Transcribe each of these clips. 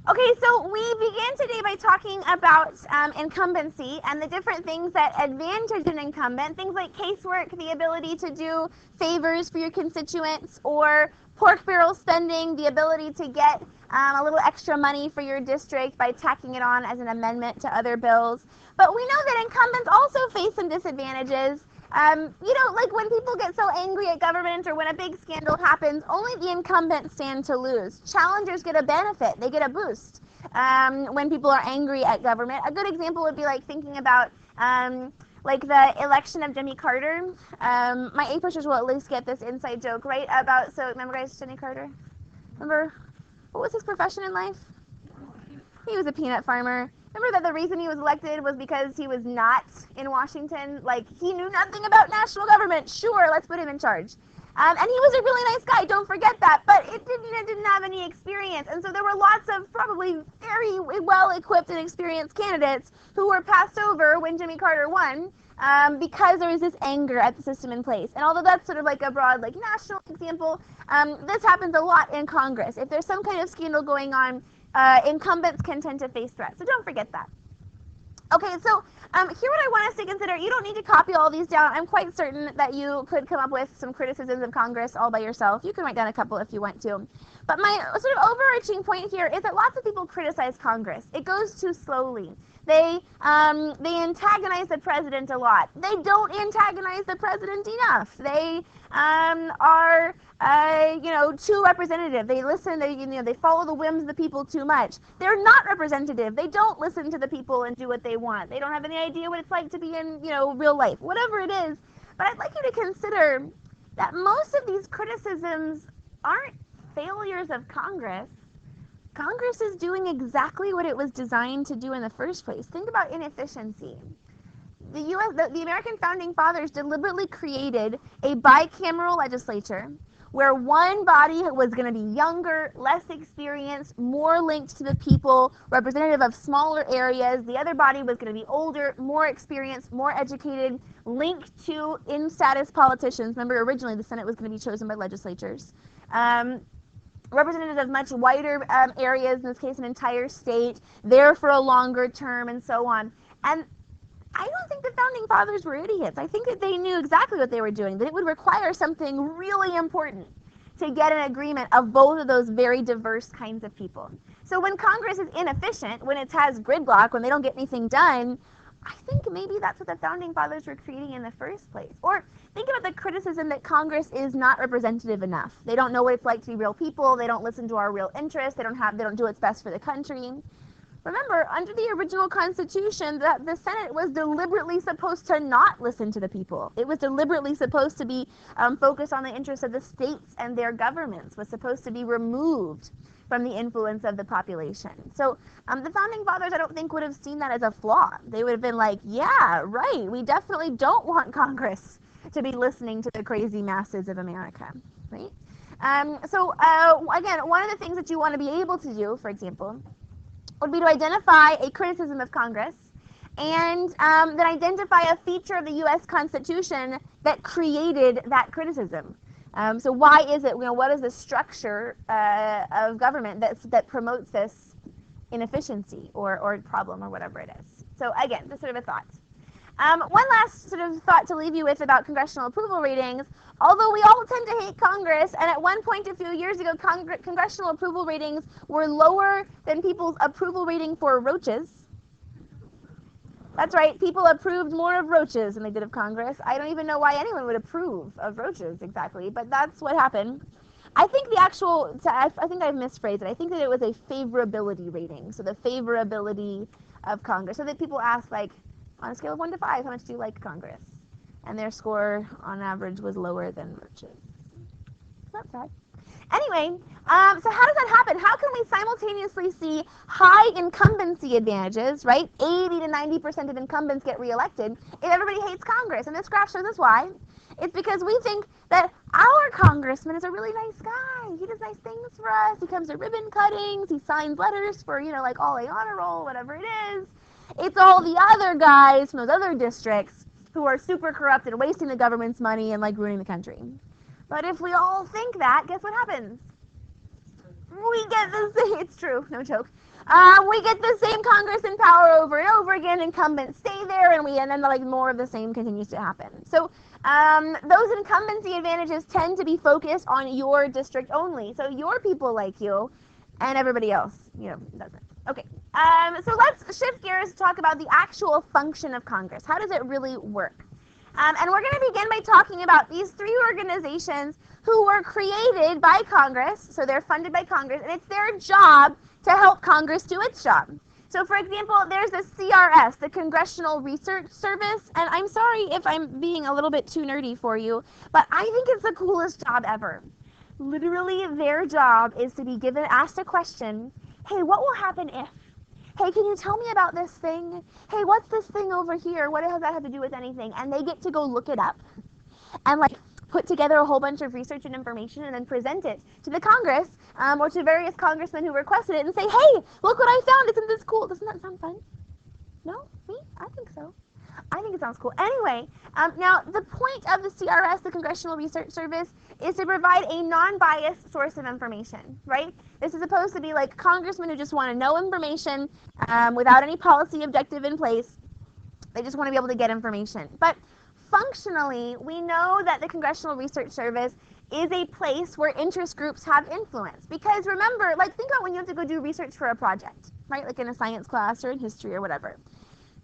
Okay, so we begin today by talking about incumbency and the different things that advantage an incumbent, things like casework, the ability to do favors for your constituents, or pork barrel spending, the ability to get a little extra money for your district by tacking it on as an amendment to other bills. But we know that incumbents also face some disadvantages. Like when people get so angry at government or when a big scandal happens, only the incumbents stand to lose. Challengers get a benefit. They get a boost when people are angry at government. A good example would be like thinking about like the election of Jimmy Carter. My A pushers will at least get this inside joke, right? So remember guys, Jimmy Carter? Remember, what was his profession in life? He was a peanut farmer. Remember that the reason he was elected was because he was not in Washington? Like, he knew nothing about national government. Sure, let's put him in charge. And he was a really nice guy, don't forget that. But it didn't have any experience. And so there were lots of probably very well-equipped and experienced candidates who were passed over when Jimmy Carter won because there was this anger at the system in place. And although that's sort of like a broad, like, national example, this happens a lot in Congress. If there's some kind of scandal going on, incumbents can tend to face threats. So don't forget that. Okay, so here what I want us to consider. You don't need to copy all these down. I'm quite certain that you could come up with some criticisms of Congress all by yourself. You can write down a couple if you want to. But my sort of overarching point here is that lots of people criticize Congress. It goes too slowly. They antagonize the president a lot. They don't antagonize the president enough. They are too representative. They listen. They follow the whims of the people too much. They're not representative. They don't listen to the people and do what they want. They don't have any idea what it's like to be in real life. Whatever it is. But I'd like you to consider that most of these criticisms aren't failures of Congress. Congress is doing exactly what it was designed to do in the first place. Think about inefficiency. The American founding fathers deliberately created a bicameral legislature where one body was going to be younger, less experienced, more linked to the people, representative of smaller areas. The other body was going to be older, more experienced, more educated, linked to in-status politicians. Remember, originally the Senate was going to be chosen by legislatures. Representatives of much wider areas, in this case an entire state, there for a longer term, and so on. And I don't think the founding fathers were idiots. I think that they knew exactly what they were doing, that it would require something really important to get an agreement of both of those very diverse kinds of people. So when Congress is inefficient, when it has gridlock, when they don't get anything done, I think maybe that's what the founding fathers were creating in the first place. Or think about the criticism that Congress is not representative enough. They don't know what it's like to be real people. They don't listen to our real interests. They don't do what's best for the country. Remember, under the original Constitution, the Senate was deliberately supposed to not listen to the people. It was deliberately supposed to be focused on the interests of the states and their governments, was supposed to be removed from the influence of the population. So the founding fathers, I don't think, would have seen that as a flaw. They would have been like, yeah, right, we definitely don't want Congress to be listening to the crazy masses of America, right? Again, one of the things that you want to be able to do, for example, would be to identify a criticism of Congress and then identify a feature of the U.S. Constitution that created that criticism. So why is it, what is the structure of government that promotes this inefficiency or problem or whatever it is? So again, just sort of a thought. One last sort of thought to leave you with about congressional approval ratings. Although we all tend to hate Congress, and at one point a few years ago, congressional approval ratings were lower than people's approval rating for roaches. That's right, people approved more of roaches than they did of Congress. I don't even know why anyone would approve of roaches exactly, but that's what happened. I think I think I've misphrased it. I think that it was a favorability rating, so the favorability of Congress. So that people ask, like, on a scale of 1 to 5, how much do you like Congress? And their score, on average, was lower than roaches. Not sad. Anyway, so how does that happen? How can we simultaneously see high incumbency advantages, right? 80 to 90% of incumbents get reelected if everybody hates Congress. And this graph shows us why. It's because we think that our congressman is a really nice guy. He does nice things for us. He comes to ribbon cuttings. He signs letters for, like all A honor roll, whatever it is. It's all the other guys from those other districts who are super corrupt and wasting the government's money and like ruining the country. But if we all think that, guess what happens? We get this, it's true, no joke. We get the same Congress in power over and over again. Incumbents stay there, and then like more of the same continues to happen. So those incumbency advantages tend to be focused on your district only. So your people like you, and everybody else, doesn't. Okay. So let's shift gears to talk about the actual function of Congress. How does it really work? And we're going to begin by talking about these three organizations who were created by Congress. So they're funded by Congress, and it's their job to help Congress do its job. So for example, there's the CRS, the Congressional Research Service, and I'm sorry if I'm being a little bit too nerdy for you, but I think it's the coolest job ever. Literally, their job is to be asked a question, hey, what will happen if? Hey, can you tell me about this thing? Hey, what's this thing over here? What does that have to do with anything? And they get to go look it up and like put together a whole bunch of research and information and then present it to the Congress or to various congressmen who requested it and say, hey, look what I found. Isn't this cool? Doesn't that sound fun? No? Me? I think so. I think it sounds cool. Anyway, now the point of the CRS, the Congressional Research Service, is to provide a non-biased source of information, right? This is supposed to be like congressmen who just want to know information without any policy objective in place. They just want to be able to get information. But functionally, we know that the Congressional Research Service is a place where interest groups have influence. Because remember, like think about when you have to go do research for a project, right? Like in a science class or in history or whatever.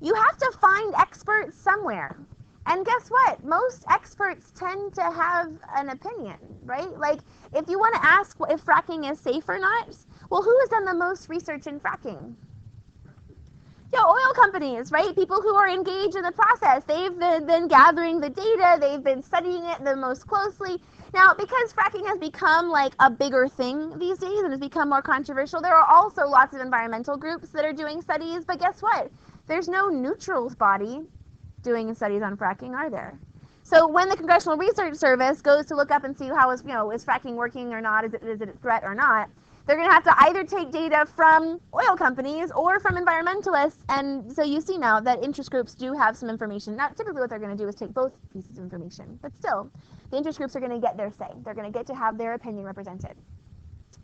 You have to find experts somewhere. And guess what? Most experts tend to have an opinion, right? Like, if you want to ask if fracking is safe or not, well, who has done the most research in fracking? Yeah, oil companies, right? People who are engaged in the process. They've been gathering the data. They've been studying it the most closely. Now, because fracking has become like a bigger thing these days and has become more controversial, there are also lots of environmental groups that are doing studies. But guess what? There's no neutrals body doing studies on fracking, are there? So when the Congressional Research Service goes to look up and see how is fracking working or not, is it a threat or not, they're going to have to either take data from oil companies or from environmentalists. And so you see now that interest groups do have some information. Now, typically what they're going to do is take both pieces of information, but still, the interest groups are going to get their say. They're going to get to have their opinion represented.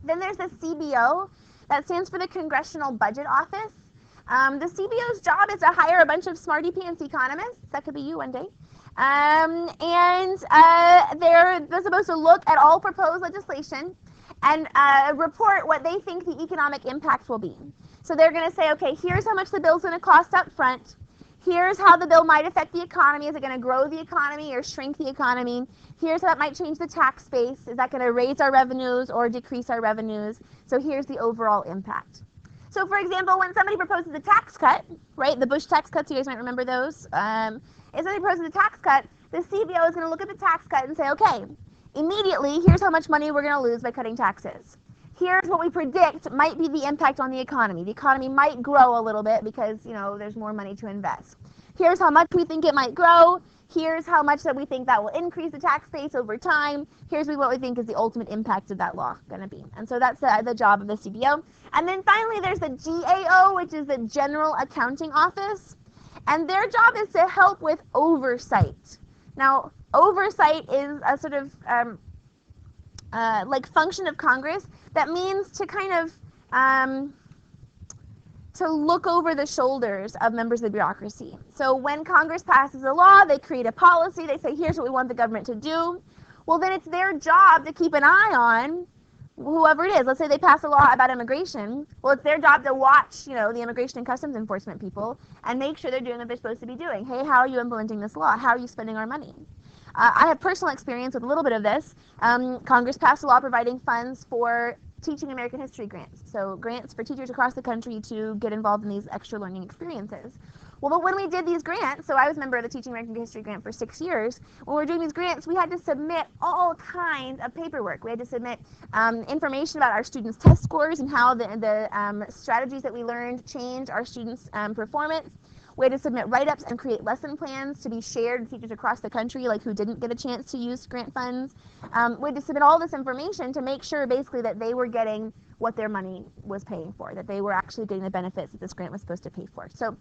Then there's the CBO. That stands for the Congressional Budget Office. The CBO's job is to hire a bunch of smarty pants economists. That could be you one day. They're supposed to look at all proposed legislation and report what they think the economic impact will be. So they're going to say, okay, here's how much the bill's going to cost up front. Here's how the bill might affect the economy. Is it going to grow the economy or shrink the economy? Here's how that might change the tax base. Is that going to raise our revenues or decrease our revenues? So here's the overall impact. So for example, when somebody proposes a tax cut, right, the Bush tax cuts, you guys might remember those. If somebody proposes a tax cut, the CBO is going to look at the tax cut and say, okay, immediately, here's how much money we're going to lose by cutting taxes. Here's what we predict might be the impact on the economy. The economy might grow a little bit because, there's more money to invest. Here's how much we think it might grow. Here's how much that we think that will increase the tax base over time. Here's what we think is the ultimate impact of that law going to be. And so that's the job of the CBO. And then finally, there's the GAO, which is the General Accounting Office. And their job is to help with oversight. Now, oversight is a sort of function of Congress that means to kind of to look over the shoulders of members of the bureaucracy. So when Congress passes a law, they create a policy, they say, here's what we want the government to do. Well, then it's their job to keep an eye on whoever it is. Let's say they pass a law about immigration. Well, it's their job to watch, the Immigration and Customs Enforcement people and make sure they're doing what they're supposed to be doing. Hey, how are you implementing this law? How are you spending our money? I have personal experience with a little bit of this. Congress passed a law providing funds for teaching American history grants. So grants for teachers across the country to get involved in these extra learning experiences. Well, but when we did these grants, so I was a member of the Teaching American History grant for 6 years, when we were doing these grants, we had to submit all kinds of paperwork. We had to submit information about our students' test scores and how the strategies that we learned changed our students' performance. We had to submit write-ups and create lesson plans to be shared with teachers across the country, like who didn't get a chance to use grant funds. We had to submit all this information to make sure basically that they were getting what their money was paying for, that they were actually getting the benefits that this grant was supposed to pay for. So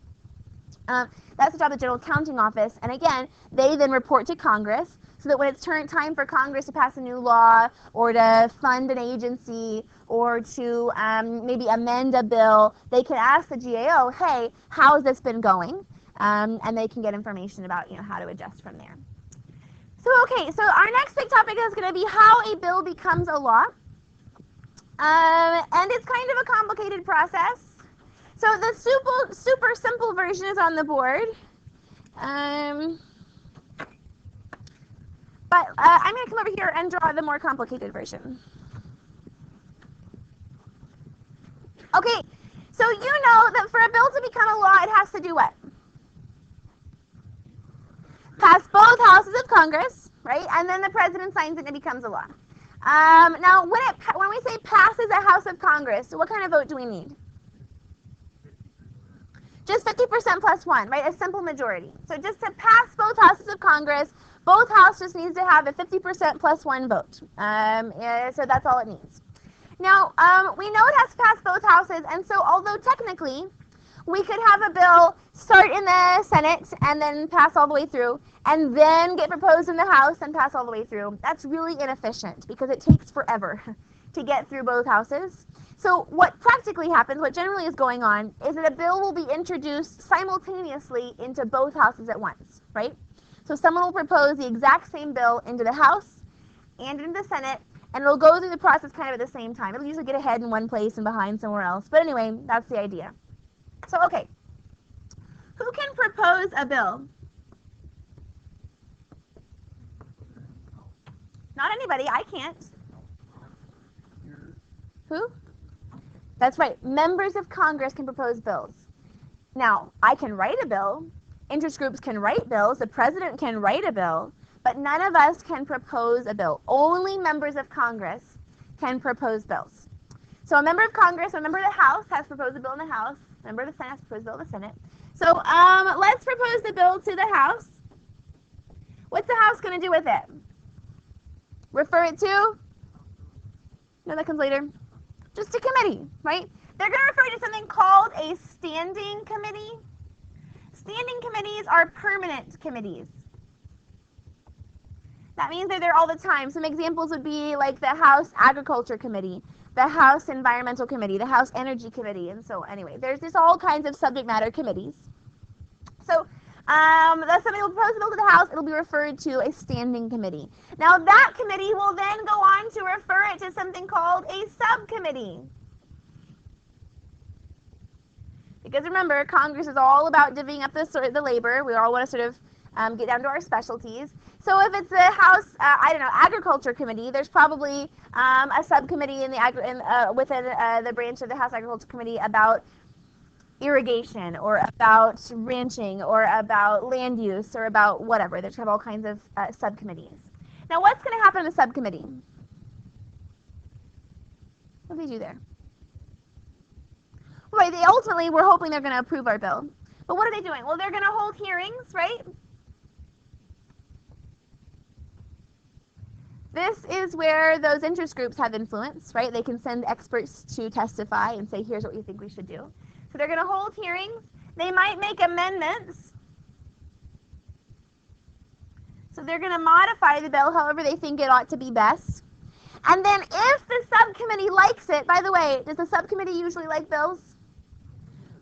That's the job of the General Accounting Office. And again, they then report to Congress so that when it's time for Congress to pass a new law or to fund an agency or to maybe amend a bill, they can ask the GAO, hey, how has this been going? And they can get information about how to adjust from there. So okay, so our next big topic is going to be how a bill becomes a law. And it's kind of a complicated process. So the super simple version is on the board. But I'm going to come over here and draw the more complicated version. Okay, so you know that for a bill to become a law, it has to do what? Pass both houses of Congress, right? And then the president signs it and it becomes a law. Now, when we say passes a House of Congress, what kind of vote do we need? Just 50% plus 1, right? A simple majority. So just to pass both houses of Congress, both houses just needs to have a 50% plus 1 vote. So that's all it needs. Now, we know it has to pass both houses, and so although technically we could have a bill start in the Senate and then pass all the way through, and then get proposed in the House and pass all the way through, that's really inefficient because it takes forever to get through both houses. So what practically happens, what generally is going on, is that a bill will be introduced simultaneously into both houses at once, right? So someone will propose the exact same bill into the House and into the Senate, and it'll go through the process kind of at the same time. It'll usually get ahead in one place and behind somewhere else. But anyway, that's the idea. So, okay. Who can propose a bill? Not anybody. I can't. Who? That's right. Members of Congress can propose bills. Now, I can write a bill. Interest groups can write bills. The president can write a bill. But none of us can propose a bill. Only members of Congress can propose bills. So a member of Congress, or a member of the House has proposed a bill in the House. A member of the Senate has proposed a bill in the Senate. So let's propose the bill to the House. What's the House going to do with it? Refer it to? No, that comes later. Just a committee, right? They're going to refer to something called a standing committee. Standing committees are permanent committees. That means they're there all the time. Some examples would be like the House Agriculture Committee, the House Environmental Committee, the House Energy Committee, and so anyway, there's just all kinds of subject matter committees. So somebody will propose a bill to the House, it'll be referred to a standing committee. Now that committee will then go on to refer it to something called a subcommittee. Because remember, Congress is all about divvying up the labor. We all want to sort of get down to our specialties. So if it's the House, Agriculture Committee, there's probably a subcommittee within the branch of the House Agriculture Committee about irrigation, or about ranching, or about land use, or about whatever. There's all kinds of subcommittees. Now, what's going to happen in the subcommittee? What do they do there? Right, ultimately, we're hoping they're going to approve our bill. But what are they doing? Well, they're going to hold hearings, right? This is where those interest groups have influence, right? They can send experts to testify and say, here's what we think we should do. So they're going to hold hearings. They might make amendments. So they're going to modify the bill however they think it ought to be best. And then if the subcommittee likes it, by the way, does the subcommittee usually like bills?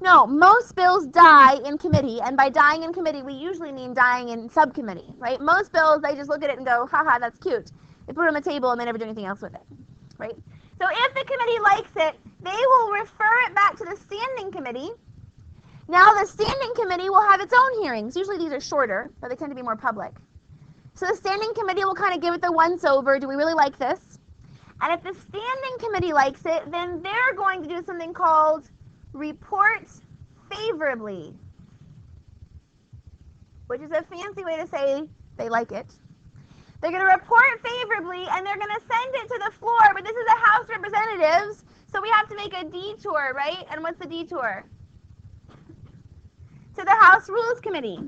No, most bills die in committee, and by dying in committee, we usually mean dying in subcommittee, right? Most bills, they just look at it and go, haha, that's cute. They put it on the table and they never do anything else with it, right? So if the committee likes it, they will refer it back to the standing committee. Now the standing committee will have its own hearings. Usually these are shorter, but they tend to be more public. So the standing committee will kind of give it the once-over. Do we really like this? And if the standing committee likes it, then they're going to do something called report favorably, which is a fancy way to say they like it. They're going to report favorably, and they're going to send it to the floor, but this is the House of Representatives, so we have to make a detour, right? And what's the detour? To the House Rules Committee.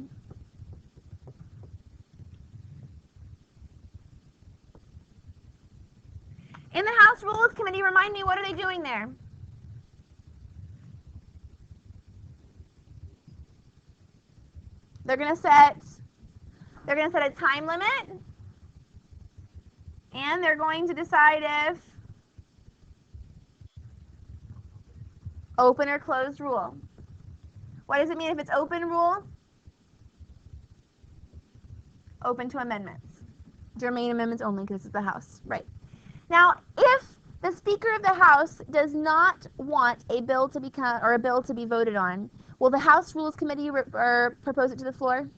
In the House Rules Committee, remind me, what are they doing there? They're going to set a time limit, and they're going to decide if open or closed rule. What does it mean if it's open rule? Open to amendments. Germane amendments only, because this is the House. Right. Now, if the Speaker of the House does not want a bill to be voted on, will the House Rules Committee propose it to the floor?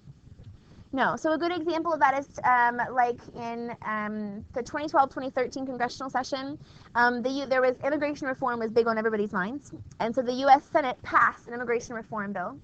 No. So a good example of that is like in the 2012-2013 congressional session, there was immigration reform was big on everybody's minds, and so the U.S. Senate passed an immigration reform bill.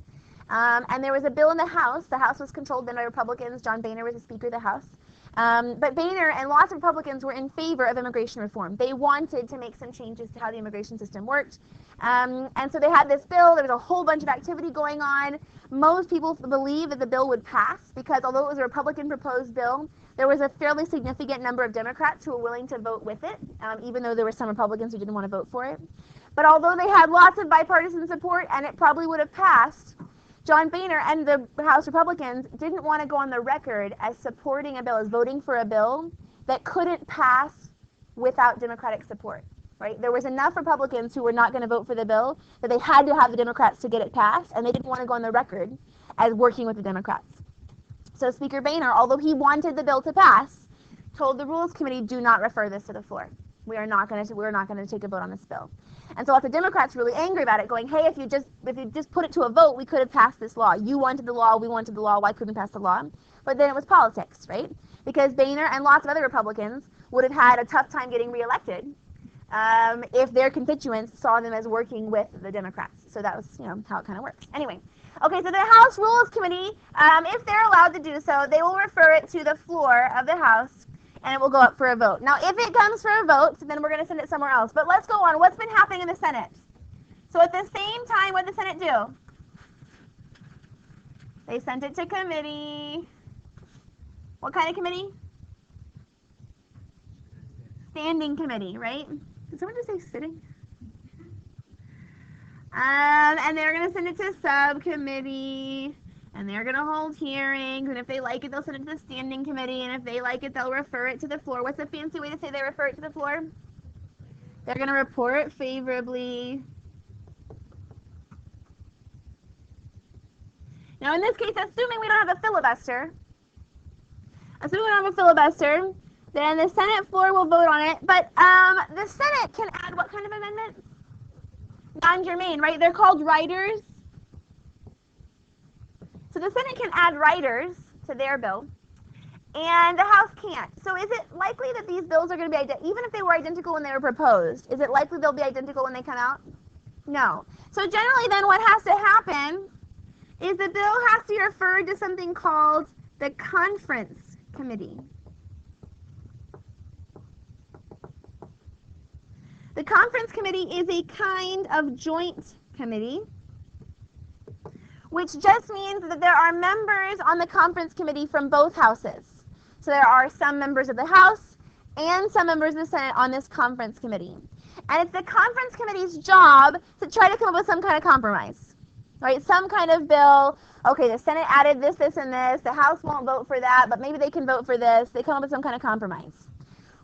And there was a bill in the House. The House was controlled then by Republicans. John Boehner was the Speaker of the House. But Boehner and lots of Republicans were in favor of immigration reform. They wanted to make some changes to how the immigration system worked. And so they had this bill. There was a whole bunch of activity going on. Most people believe that the bill would pass because although it was a Republican proposed bill, there was a fairly significant number of Democrats who were willing to vote with it, even though there were some Republicans who didn't want to vote for it. But although they had lots of bipartisan support and it probably would have passed, John Boehner and the House Republicans didn't want to go on the record as supporting a bill, as voting for a bill that couldn't pass without Democratic support, right? There was enough Republicans who were not going to vote for the bill that they had to have the Democrats to get it passed, and they didn't want to go on the record as working with the Democrats. So Speaker Boehner, although he wanted the bill to pass, told the Rules Committee, do not refer this to the floor. We're not going to take a vote on this bill. And so lots of Democrats were really angry about it, going, hey, if you just put it to a vote, we could have passed this law. You wanted the law, we wanted the law, why couldn't we pass the law? But then it was politics, right? Because Boehner and lots of other Republicans would have had a tough time getting reelected if their constituents saw them as working with the Democrats. So that was, how it kind of works. Anyway, okay, so the House Rules Committee, if they're allowed to do so, they will refer it to the floor of the House, and it will go up for a vote. Now, if it comes for a vote, then we're going to send it somewhere else. But let's go on. What's been happening in the Senate? So at the same time, what did the Senate do? They sent it to committee. What kind of committee? Standing committee, right? Did someone just say sitting? And they're going to send it to subcommittee. And they're going to hold hearings, and if they like it, they'll send it to the standing committee, and if they like it, they'll refer it to the floor. What's a fancy way to say they refer it to the floor? They're going to report favorably. Now, in this case, assuming we don't have a filibuster, then the Senate floor will vote on it, but the Senate can add what kind of amendments? Non-germane, right? They're called riders. So the Senate can add riders to their bill, and the House can't. So is it likely that these bills are going to be, even if they were identical when they were proposed, is it likely they'll be identical when they come out? No. So generally then what has to happen is the bill has to be referred to something called the conference committee. The conference committee is a kind of joint committee, which just means that there are members on the conference committee from both houses. So there are some members of the House and some members of the Senate on this conference committee. And it's the conference committee's job to try to come up with some kind of compromise, right? Some kind of bill. Okay, the Senate added this, this, and this. The House won't vote for that, but maybe they can vote for this. They come up with some kind of compromise.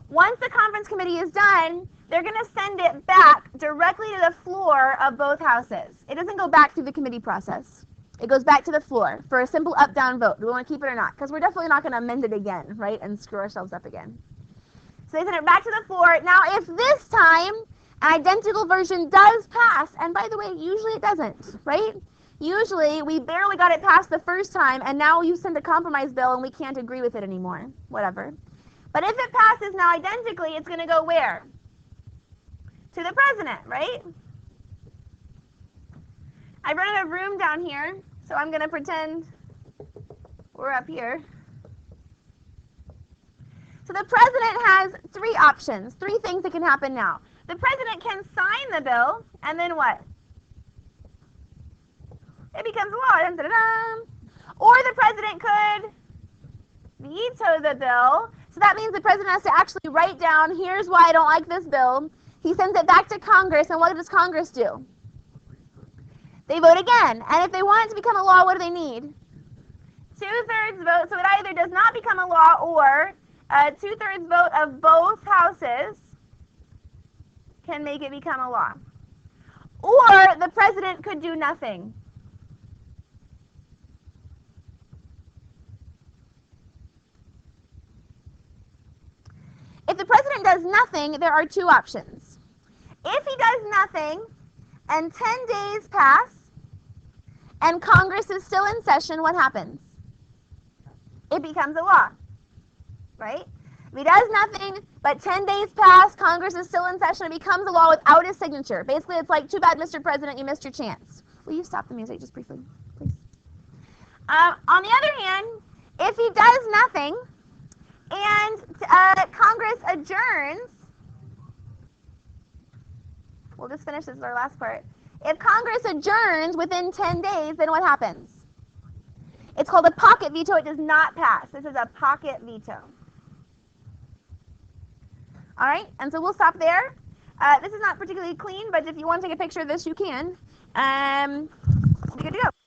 Once the conference committee is done, they're going to send it back directly to the floor of both houses. It doesn't go back through the committee process. It goes back to the floor for a simple up-down vote. Do we want to keep it or not? Because we're definitely not going to amend it again, right, and screw ourselves up again. So they send it back to the floor. Now, if this time an identical version does pass, and by the way, usually it doesn't, right? Usually we barely got it passed the first time, and now you send a compromise bill and we can't agree with it anymore, whatever. But if it passes now identically, it's going to go where? To the president, right? I rented a room down here, so I'm going to pretend we're up here. So the president has three options, three things that can happen now. The president can sign the bill, and then what? It becomes law. Dun, dun, dun, dun. Or the president could veto the bill. So that means the president has to actually write down, here's why I don't like this bill. He sends it back to Congress, and what does Congress do? They vote again. And if they want it to become a law, what do they need? 2/3 vote, so it either does not become a law or a 2/3 vote of both houses can make it become a law. Or the president could do nothing. If the president does nothing, there are two options. If he does nothing and 10 days pass and Congress is still in session, what happens? It becomes a law, right? If he does nothing, but 10 days pass, Congress is still in session, it becomes a law without his signature. Basically, it's like, too bad, Mr. President, you missed your chance. Will you stop the music just briefly, please? On the other hand, if he does nothing and Congress adjourns, we'll just finish this as our last part. If Congress adjourns within 10 days, then what happens? It's called a pocket veto. It does not pass. This is a pocket veto. All right, and so we'll stop there. This is not particularly clean, but if you want to take a picture of this, you can. We'll be good to go.